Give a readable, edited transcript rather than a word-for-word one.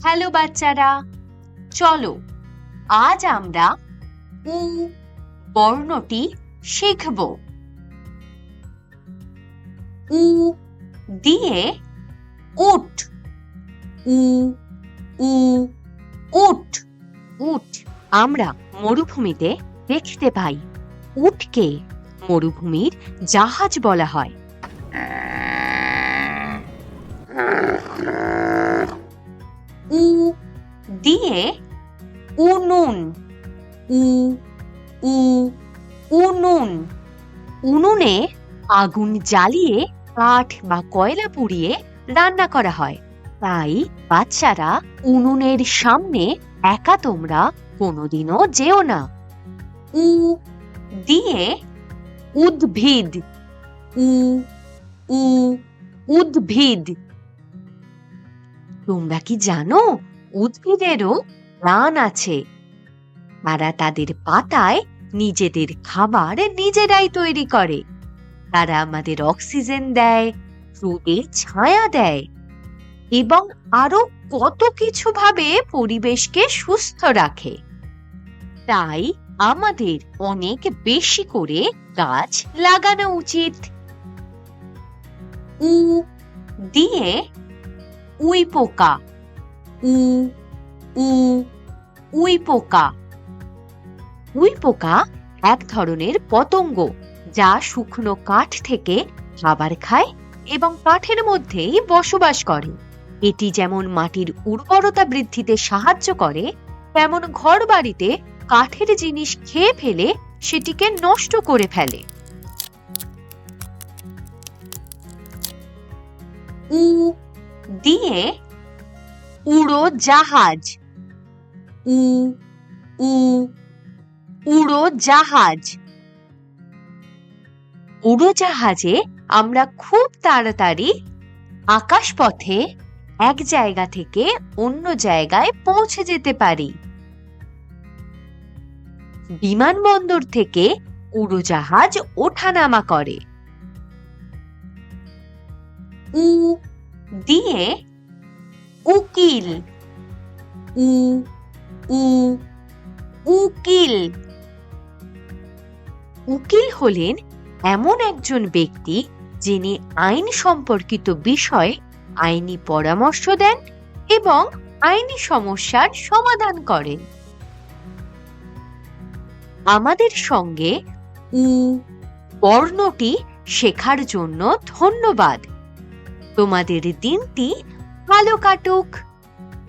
Hello বাচ্চারা, চলো আজ আমরা উ বর্ণটি শিখব। উ দিয়ে উট। উ উ উট। উট আমরা মরুভূমিতে দেখতে পাই। উটকে মরুভূমির জাহাজ বলা হয়। উ দিয়ে উনুন। উ উ উনুন। উনুনে আগুন জ্বালিয়ে কাঠ বা কয়লা পুড়িয়ে রান্না করা হয়। তাই বাচ্চারা, উনুনের সামনে একা তোমরা কোনোদিনও যেও না। উ দিয়ে উদ্ভিদ। উ উ উদ্ভিদ। তোমরা কি জানো উদ্ভিদেরও প্রাণ আছে? তারা তাদের পাতায় নিজেদের খাবার নিজেরাই তৈরি করে। তারা আমাদের অক্সিজেন দেয়, রোদের ছায়া দেয় এবং আরো কত কিছু ভাবে পরিবেশকে সুস্থ রাখে। তাই আমাদের অনেক বেশি করে গাছ লাগানো উচিত। উ দিয়ে উইপোকা। উ উ উইপোকা। উইপোকা এক ধরনের পতঙ্গ যা শুকনো কাঠ থেকে খাবার খায় এবং কাঠের মধ্যেই বসবাস করে। এটি যেমন মাটির উর্বরতা বৃদ্ধিতে সাহায্য করে, তেমন ঘরবাড়িতে কাঠের জিনিস খেয়ে ফেলে সেটিকে নষ্ট করে ফেলে। উ দিয়ে উড়োজাহাজ। উ উ উড়োজাহাজ। উড়োজাহাজে আমরা খুব তাড়াতাড়ি আকাশপথে এক জায়গা থেকে অন্য জায়গায় পৌঁছে যেতে পারি। বিমানবন্দর থেকে উড়োজাহাজ ওঠানামা করে। উ দিয়ে উকিল। উ উ উকিল। উকিল হলেন এমন একজন ব্যক্তি যিনি আইন সম্পর্কিত বিষয়ে আইনি পরামর্শ দেন এবং আইনি সমস্যার সমাধান করেন। আমাদের সঙ্গে উ বর্ণটি শেখার জন্য ধন্যবাদ। তোমাদের দিনটি ভালো কাটুক।